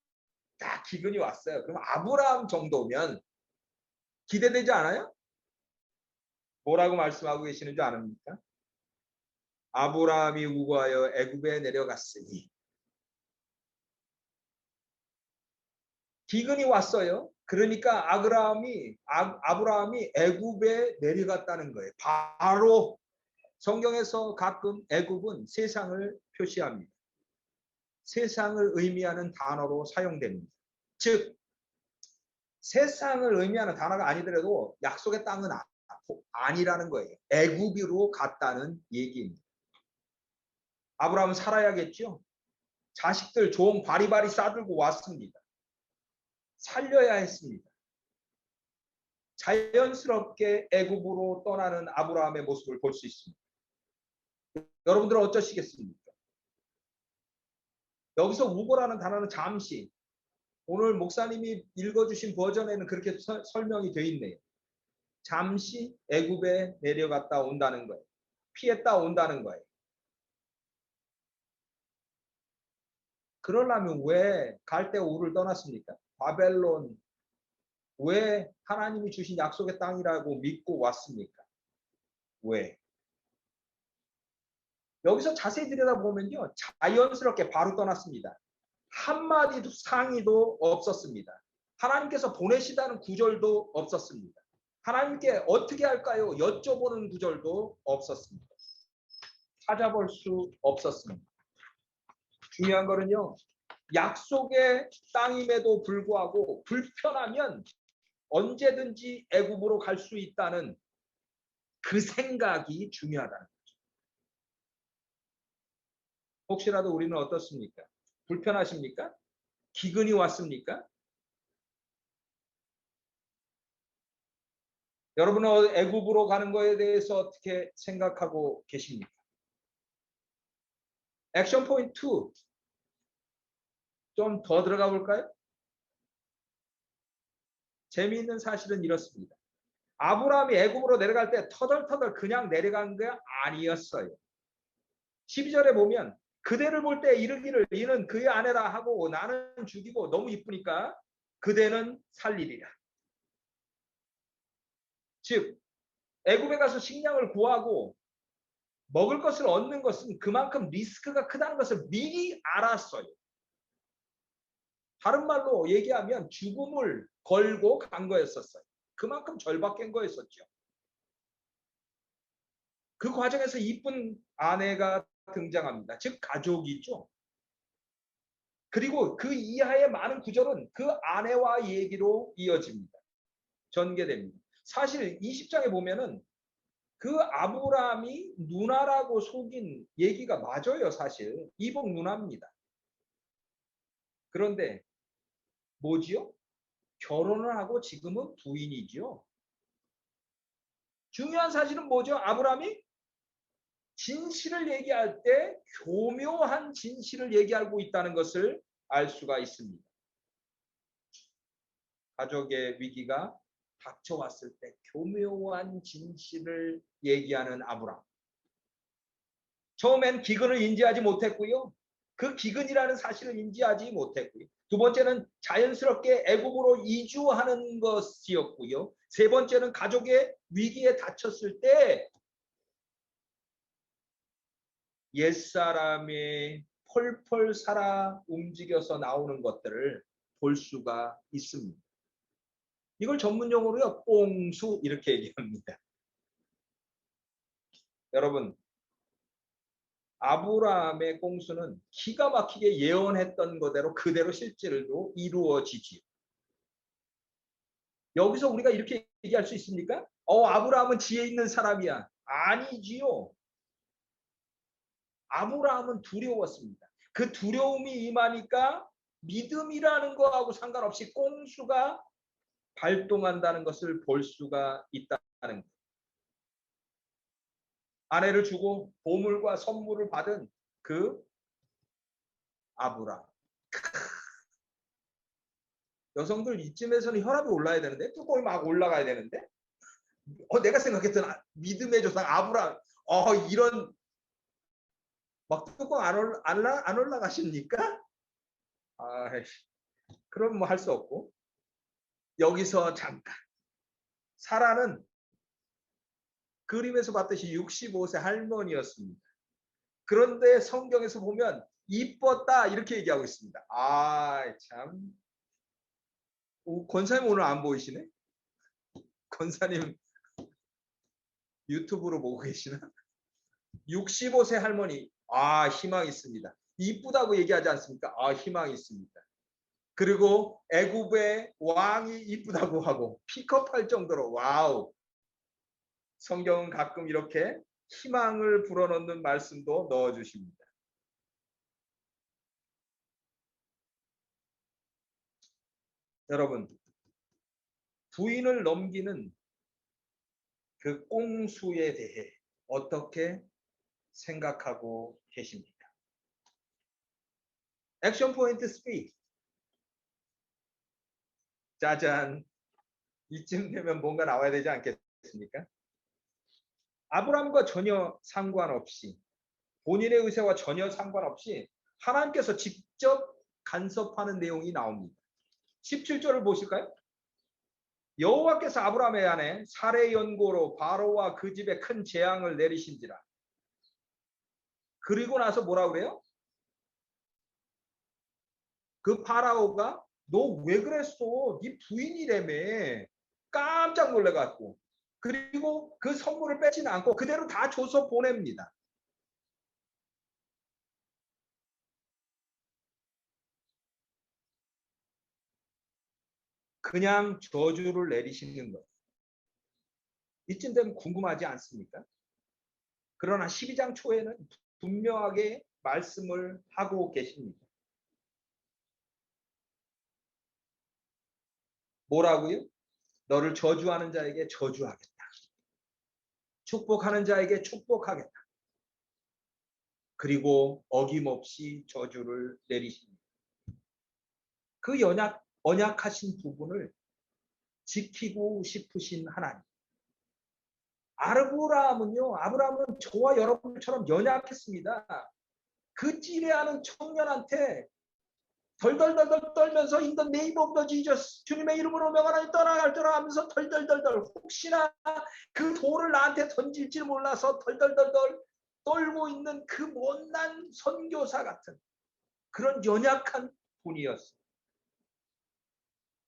딱 기근이 왔어요. 그럼 아브라함 정도면 기대되지 않아요? 뭐라고 말씀하고 계시는 줄 아십니까? 아브라함이 우고하여 애굽에 내려갔으니 기근이 왔어요. 그러니까 아브라함이 애굽에 내려갔다는 거예요. 바로 성경에서 가끔 애굽은 세상을 표시합니다. 세상을 의미하는 단어로 사용됩니다. 즉 세상을 의미하는 단어가 아니더라도 약속의 땅은 아니라는 거예요. 애굽으로 갔다는 얘기입니다. 아브라함은 살아야겠죠. 자식들 종 바리바리 싸들고 왔습니다. 살려야 했습니다. 자연스럽게 애굽으로 떠나는 아브라함의 모습을 볼 수 있습니다. 여러분들은 어쩌시겠습니까? 여기서 우고라는 단어는 잠시, 오늘 목사님이 읽어주신 버전에는 그렇게 설명이 되어 있네요. 잠시 애굽에 내려갔다 온다는 거예요. 피했다 온다는 거예요. 그러려면 왜 갈대 우를 떠났습니까? 바벨론 왜 하나님이 주신 약속의 땅이라고 믿고 왔습니까? 왜? 여기서 자세히 들여다보면요. 자연스럽게 바로 떠났습니다. 한마디도 상의도 없었습니다. 하나님께서 보내시다는 구절도 없었습니다. 하나님께 어떻게 할까요? 여쭤보는 구절도 없었습니다. 찾아볼 수 없었습니다. 중요한 거는요. 약속의 땅임에도 불구하고 불편하면 언제든지 애굽으로 갈 수 있다는 그 생각이 중요하다는 거죠. 혹시라도 우리는 어떻습니까? 불편하십니까? 기근이 왔습니까? 여러분은 애굽으로 가는 거에 대해서 어떻게 생각하고 계십니까? 액션 포인트 2. 좀 더 들어가 볼까요? 재미있는 사실은 이렇습니다. 아브라함이 애굽으로 내려갈 때 터덜터덜 그냥 내려간 게 아니었어요. 12절에 보면 그대를 볼 때 이르기를 이는 그의 아내라 하고 나는 죽이고 너무 이쁘니까 그대는 살리리라. 즉 애굽에 가서 식량을 구하고 먹을 것을 얻는 것은 그만큼 리스크가 크다는 것을 미리 알았어요. 다른 말로 얘기하면 죽음을 걸고 간 거였었어요. 그만큼 절박한 거였었죠. 그 과정에서 이쁜 아내가 등장합니다. 즉 가족이죠. 그리고 그 이하의 많은 구절은 그 아내와 얘기로 이어집니다. 전개됩니다. 사실 20장에 보면은 그 아브라함이 누나라고 속인 얘기가 맞아요. 사실 이복 누나입니다. 그런데 뭐지요? 결혼을 하고 지금은 부인이지요. 중요한 사실은 뭐죠? 아브라함이 진실을 얘기할 때 교묘한 진실을 얘기하고 있다는 것을 알 수가 있습니다. 가족의 위기가 닥쳐왔을 때 교묘한 진실을 얘기하는 아브라함. 처음엔 기근을 인지하지 못했고요. 그 기근이라는 사실을 인지하지 못했고요. 두 번째는 자연스럽게 애굽으로 이주하는 것이었고요. 세 번째는 가족의 위기에 닥쳤을 때 옛사람이 펄펄 살아 움직여서 나오는 것들을 볼 수가 있습니다. 이걸 전문용어로요, 꽁수 이렇게 얘기합니다. 여러분, 아브라함의 꽁수는 기가 막히게 예언했던 거대로 그대로 실제로 이루어지지요. 여기서 우리가 이렇게 얘기할 수 있습니까? 아브라함은 지혜 있는 사람이야. 아니지요. 아브라함은 두려웠습니다. 그 두려움이 임하니까 믿음이라는 거하고 상관없이 꽁수가 발동한다는 것을 볼 수가 있다는 거예요. 아내를 주고 보물과 선물을 받은 그 아브라함. 여성들 이쯤에서는 혈압이 올라야 되는데 뚜껑이 막 올라가야 되는데 내가 생각했던 믿음의 조상 아브라함 이런 막 뚜껑 안 올라가십니까? 그럼 뭐 할 수 없고 여기서 잠깐 사라는 그림에서 봤듯이 65세 할머니였습니다. 그런데 성경에서 보면 이뻤다 이렇게 얘기하고 있습니다. 참 권사님 오늘 안 보이시네? 권사님 유튜브로 보고 계시나? 65세 할머니 희망이 있습니다. 이쁘다고 얘기하지 않습니까? 희망이 있습니다. 그리고 애굽의 왕이 이쁘다고 하고 픽업할 정도로 와우. 성경은 가끔 이렇게 희망을 불어넣는 말씀도 넣어주십니다. 여러분, 부인을 넘기는 그 꽁수에 대해 어떻게 생각하고 계십니까? 액션 포인트 3. 짜잔. 이쯤 되면 뭔가 나와야 되지 않겠습니까? 아브라함과 전혀 상관없이 본인의 의사와 전혀 상관없이 하나님께서 직접 간섭하는 내용이 나옵니다. 17절을 보실까요? 여호와께서 아브라함의 아내 사레의 연고로 바로와 그 집에 큰 재앙을 내리신지라. 그리고 나서 뭐라 그래요? 그 파라오가 너 왜 그랬어? 네 부인이라며. 깜짝 놀래갖고. 그리고 그 선물을 뺏지는 않고 그대로 다 줘서 보냅니다. 그냥 저주를 내리시는 거예요. 이쯤 되면 궁금하지 않습니까? 그러나 12장 초에는 분명하게 말씀을 하고 계십니다. 뭐라고요? 너를 저주하는 자에게 저주하겠다. 축복하는 자에게 축복하겠다. 그리고 어김없이 저주를 내리십니다. 그 언약하신 부분을 지키고 싶으신 하나님. 아브라함은 저와 여러분처럼 연약했습니다. 그 찌레하는 청년한테 덜덜덜덜 떨면서 In the name of the Jesus 주님의 이름으로 명하나니 떠나갈더라 하면서 덜덜덜덜 혹시나 그 돌을 나한테 던질지 몰라서 덜덜덜덜 떨고 있는 그 못난 선교사 같은 그런 연약한 분이었어요.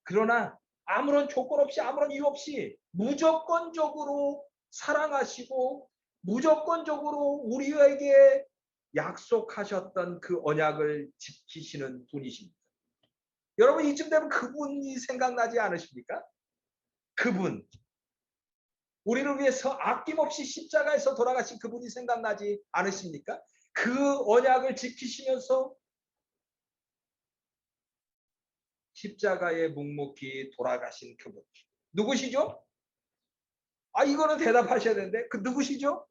그러나 아무런 조건 없이 아무런 이유 없이 무조건적으로 사랑하시고 무조건적으로 우리에게 약속하셨던 그 언약을 지키시는 분이십니다. 여러분 이쯤 되면 그분이 생각나지 않으십니까? 그분. 우리를 위해서 아낌없이 십자가에서 돌아가신 그분이 생각나지 않으십니까? 그 언약을 지키시면서 십자가에 묵묵히 돌아가신 그분. 누구시죠? 이거는 대답하셔야 되는데 그 누구시죠?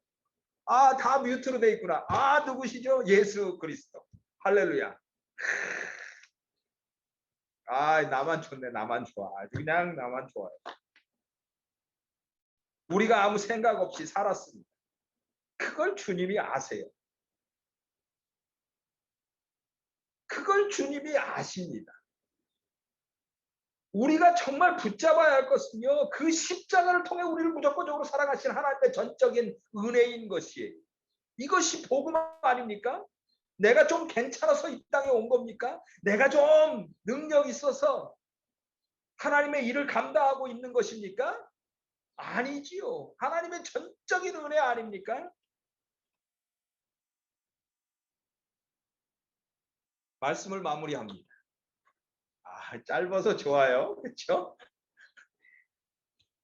다 뮤트로 돼 있구나. 누구시죠? 예수 그리스도. 할렐루야. 나만 좋네. 나만 좋아. 그냥 나만 좋아요. 우리가 아무 생각 없이 살았습니다. 그걸 주님이 아세요. 그걸 주님이 아십니다. 우리가 정말 붙잡아야 할 것은요. 그 십자가를 통해 우리를 무조건적으로 사랑하신 하나님의 전적인 은혜인 것이에요. 이것이 복음 아닙니까? 내가 좀 괜찮아서 이 땅에 온 겁니까? 내가 좀 능력 있어서 하나님의 일을 감당하고 있는 것입니까? 아니지요. 하나님의 전적인 은혜 아닙니까? 말씀을 마무리합니다. 짧아서 좋아요. 그렇죠?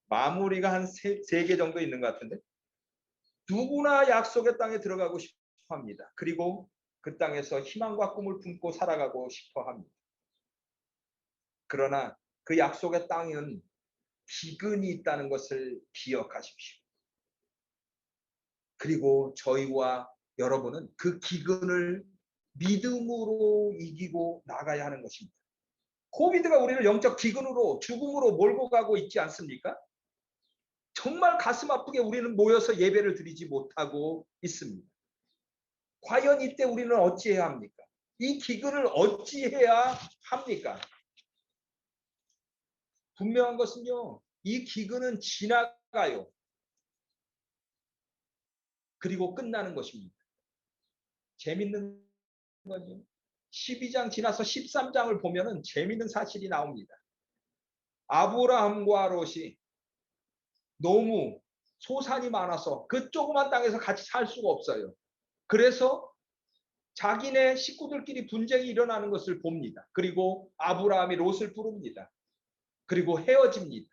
마무리가 한 세 개 정도 있는 것 같은데 누구나 약속의 땅에 들어가고 싶어 합니다. 그리고 그 땅에서 희망과 꿈을 품고 살아가고 싶어 합니다. 그러나 그 약속의 땅은 기근이 있다는 것을 기억하십시오. 그리고 저희와 여러분은 그 기근을 믿음으로 이기고 나가야 하는 것입니다. 코비드가 우리를 영적 기근으로 죽음으로 몰고 가고 있지 않습니까? 정말 가슴 아프게 우리는 모여서 예배를 드리지 못하고 있습니다. 과연 이때 우리는 어찌해야 합니까? 이 기근을 어찌해야 합니까? 분명한 것은요. 이 기근은 지나가요. 그리고 끝나는 것입니다. 재밌는 건요. 12장 지나서 13장을 보면은 재밌는 사실이 나옵니다. 아브라함과 롯이 너무 소산이 많아서 그 조그만 땅에서 같이 살 수가 없어요. 그래서 자기네 식구들끼리 분쟁이 일어나는 것을 봅니다. 그리고 아브라함이 롯을 부릅니다. 그리고 헤어집니다.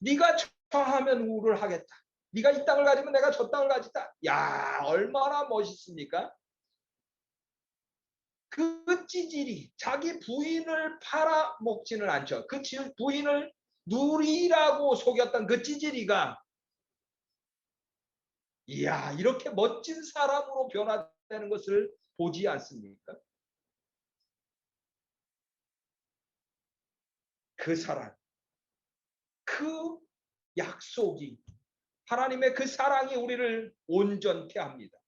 네가 저 하면 우를 하겠다. 네가 이 땅을 가지면 내가 저 땅을 가지다. 야, 얼마나 멋있습니까? 그 찌질이 자기 부인을 팔아먹지는 않죠. 그 부인을 누리라고 속였던 그 찌질이가 이야, 이렇게 멋진 사람으로 변화되는 것을 보지 않습니까? 그 사랑, 그 약속이 하나님의 그 사랑이 우리를 온전케 합니다.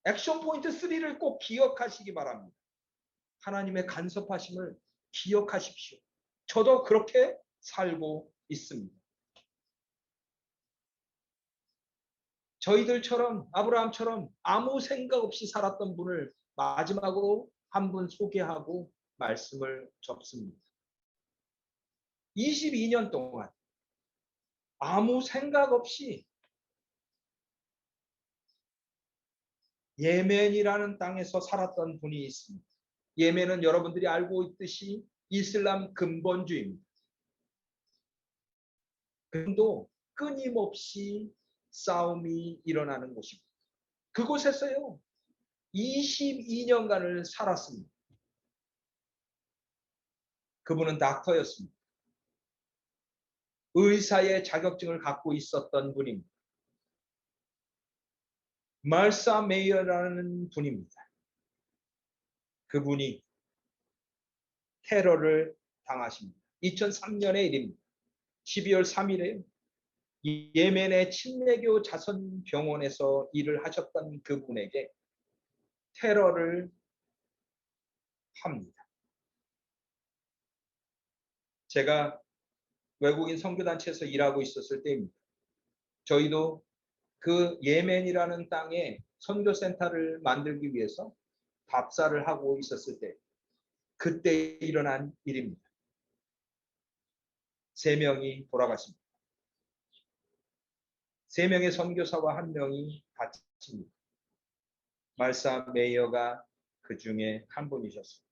액션 포인트 3를 꼭 기억하시기 바랍니다. 하나님의 간섭하심을 기억하십시오. 저도 그렇게 살고 있습니다. 저희들처럼 아브라함처럼 아무 생각 없이 살았던 분을 마지막으로 한 분 소개하고 말씀을 접습니다. 22년 동안 아무 생각 없이 예멘이라는 땅에서 살았던 분이 있습니다. 예멘은 여러분들이 알고 있듯이 이슬람 근본주의입니다. 그도 끊임없이 싸움이 일어나는 곳입니다. 그곳에서요 22년간을 살았습니다. 그분은 닥터였습니다. 의사의 자격증을 갖고 있었던 분입니다. 말사 메이어라는 분입니다. 그분이 테러를 당하십니다. 2003년의 일입니다. 12월 3일에 예멘의 침례교 자선병원에서 일을 하셨던 그분에게 테러를 합니다. 제가 외국인 선교단체에서 일하고 있었을 때입니다. 저희도 그 예멘이라는 땅에 선교센터를 만들기 위해서 답사를 하고 있었을 때 그때 일어난 일입니다. 3명이 돌아가십니다. 3명의 선교사와 1명이 다칩니다. 말사 메이어가 그 중에 한 분이셨습니다.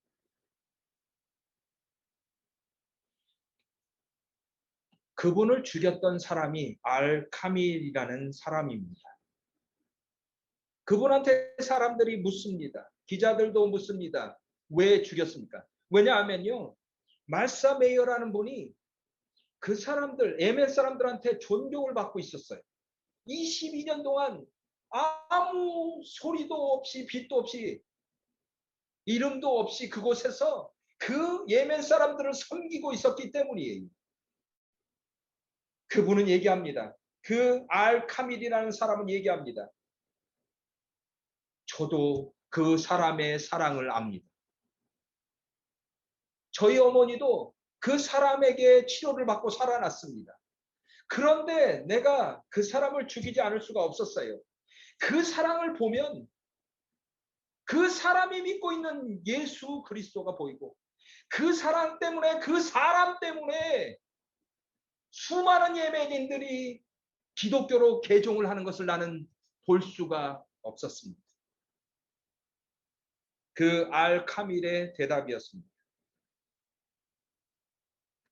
그분을 죽였던 사람이 알카밀이라는 사람입니다. 그분한테 사람들이 묻습니다. 기자들도 묻습니다. 왜 죽였습니까? 왜냐하면요. 말사 메이어라는 분이 그 사람들, 예멘 사람들한테 존경을 받고 있었어요. 22년 동안 아무 소리도 없이 빛도 없이 이름도 없이 그곳에서 그 예멘 사람들을 섬기고 있었기 때문이에요. 그분은 얘기합니다. 그 알카밀이라는 사람은 얘기합니다. 저도 그 사람의 사랑을 압니다. 저희 어머니도 그 사람에게 치료를 받고 살아났습니다. 그런데 내가 그 사람을 죽이지 않을 수가 없었어요. 그 사랑을 보면 그 사람이 믿고 있는 예수 그리스도가 보이고 그 사랑 때문에 그 사람 때문에 수많은 예멘인들이 기독교로 개종을 하는 것을 나는 볼 수가 없었습니다. 그 알카밀의 대답이었습니다.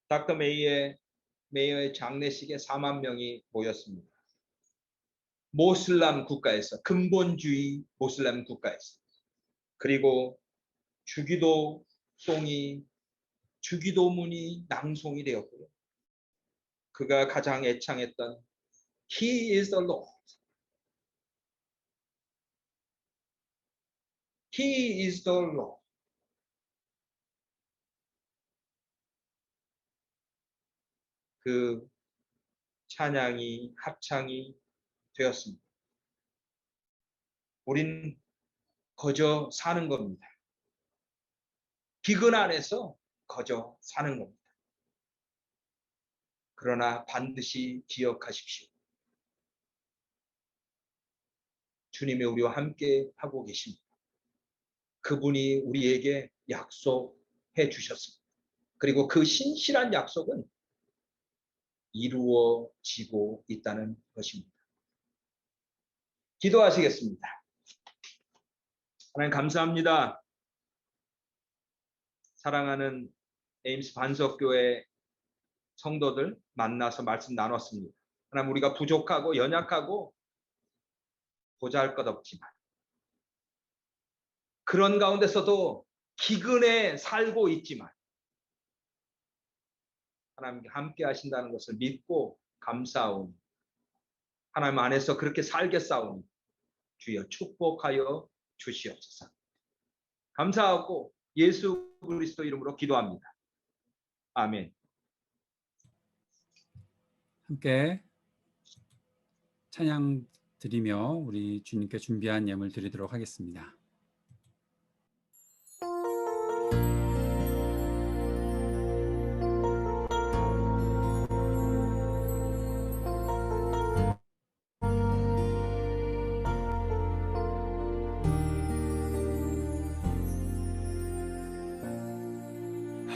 닥터 메이어의 장례식에 4만 명이 모였습니다. 모슬람 국가에서, 근본주의 모슬람 국가에서. 그리고 주기도문이 낭송이 되었고요. 그가 가장 애창했던 He is the Lord. He is the Lord. 그 찬양이 합창이 되었습니다. 우린 거저 사는 겁니다. 기근 안에서 거저 사는 겁니다. 그러나 반드시 기억하십시오. 주님이 우리와 함께 하고 계십니다. 그분이 우리에게 약속해 주셨습니다. 그리고 그 신실한 약속은 이루어지고 있다는 것입니다. 기도하시겠습니다. 하나님 감사합니다. 사랑하는 에임스 반석교회 성도들 만나서 말씀 나눴습니다. 하나님 우리가 부족하고 연약하고 보잘것없지만 그런 가운데서도 기근에 살고 있지만 하나님께 함께 하신다는 것을 믿고 감사하오니 하나님 안에서 그렇게 살겠사오니 주여 축복하여 주시옵소서. 감사하고 예수 그리스도 이름으로 기도합니다. 아멘. 함께 찬양 드리며 우리 주님께 준비한 예물 드리도록 하겠습니다.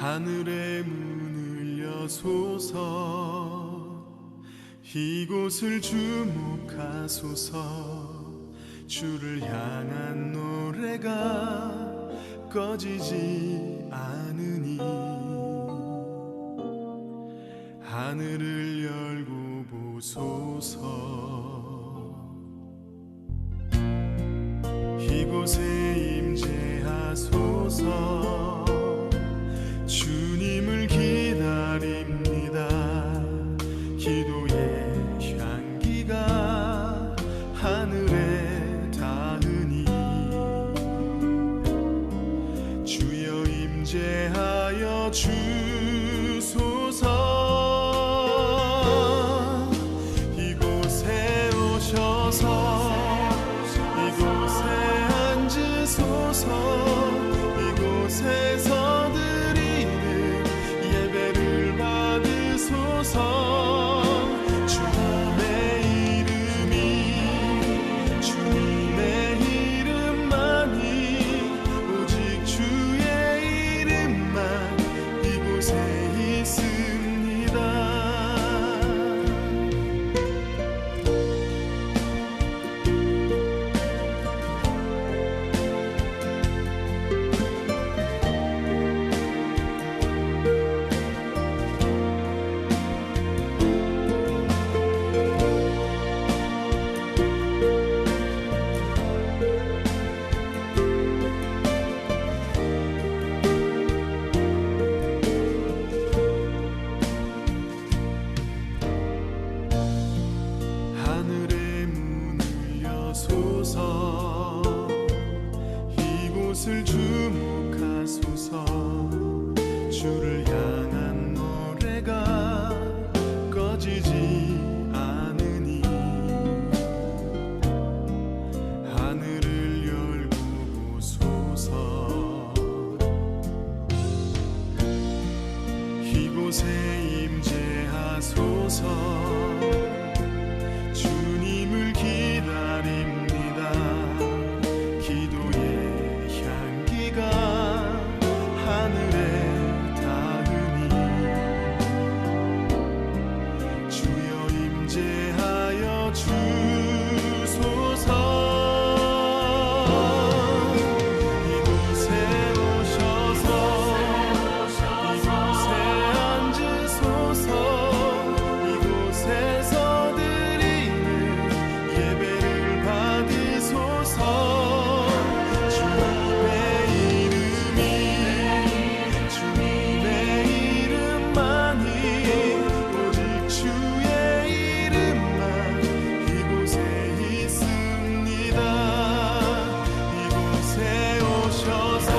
하늘의 문을 여소서 이곳을 주목하소서 주를 향한 노래가 꺼지지 않으니 하늘을 열고 보소서 이곳에 임재하소서 주님을 기다립니다 기도의 향기가 하늘에 닿으니 주여 임재하여 주소서 이곳에 오셔서 이곳에 앉으소서 이곳에서 드리는 예배를 받으소서 주님의 이름만이 오직 주의 이름만 이곳에 있습니다. 하늘의 문을 여소서 이곳을 주목하소서 주를 향한 노래가 꺼지지 않으니 하늘을 열고 보소서 이곳에 임재하소서 주님을 기다립니다 기도의 향기가 하늘에 닿으니 주여 임재하여 주소서 이곳에 오셔서 이곳에 앉으소서 이곳에서 드리는 예배를 받으소서 주님의 이름만이 오직 주의 이름만 이곳에 있습니다. 이곳에 오셔서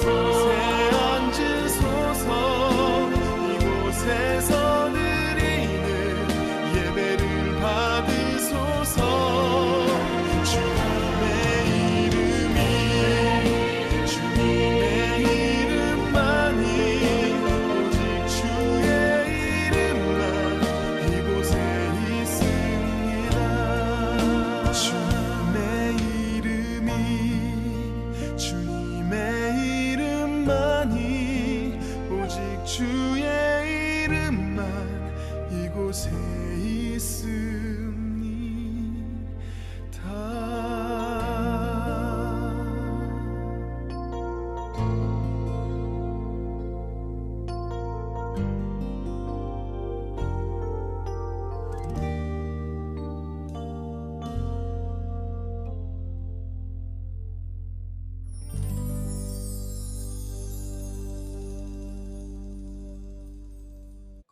이곳에 앉으소서 이곳에서 드리는 예배를 받으소서 주님의 이름만이 오직 주의 이름만 이곳에 있습니다. 주님의 이름만이 오직 주의 이름만 이곳에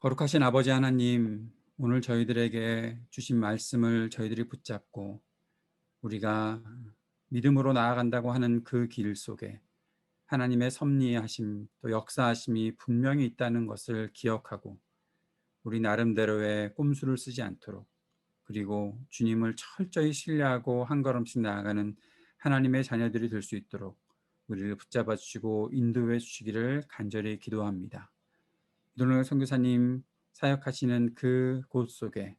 거룩하신 아버지 하나님, 오늘 저희들에게 주신 말씀을 저희들이 붙잡고 우리가 믿음으로 나아간다고 하는 그 길 속에 하나님의 섭리하심 또 역사하심이 분명히 있다는 것을 기억하고 우리 나름대로의 꼼수를 쓰지 않도록 그리고 주님을 철저히 신뢰하고 한 걸음씩 나아가는 하나님의 자녀들이 될 수 있도록 우리를 붙잡아 주시고 인도해 주시기를 간절히 기도합니다. 이동영 선교사님 사역하시는 그 곳 속에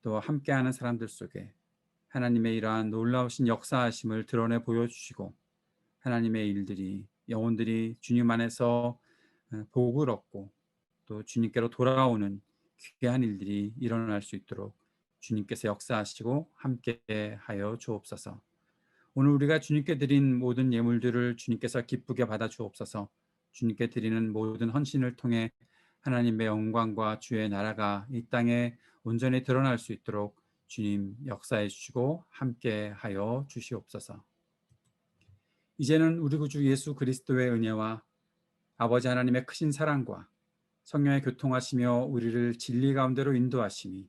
또 함께하는 사람들 속에 하나님의 이러한 놀라우신 역사하심을 드러내 보여주시고 하나님의 일들이 영혼들이 주님 안에서 복을 얻고 또 주님께로 돌아오는 귀한 일들이 일어날 수 있도록 주님께서 역사하시고 함께하여 주옵소서. 오늘 우리가 주님께 드린 모든 예물들을 주님께서 기쁘게 받아 주옵소서. 주님께 드리는 모든 헌신을 통해 하나님의 영광과 주의 나라가 이 땅에 온전히 드러날 수 있도록 주님 역사해 주시고 함께하여 주시옵소서. 이제는 우리 구주 예수 그리스도의 은혜와 아버지 하나님의 크신 사랑과 성령의 교통하시며 우리를 진리 가운데로 인도하심이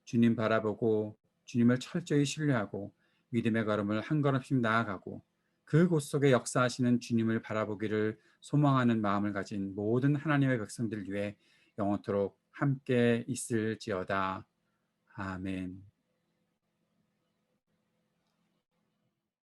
주님 바라보고 주님을 철저히 신뢰하고 믿음의 걸음을 한 걸음씩 나아가고 그 곳 속에 역사하시는 주님을 바라보기를 소망하는 마음을 가진 모든 하나님의 백성들 위해 영원토록 함께 있을지어다. 아멘.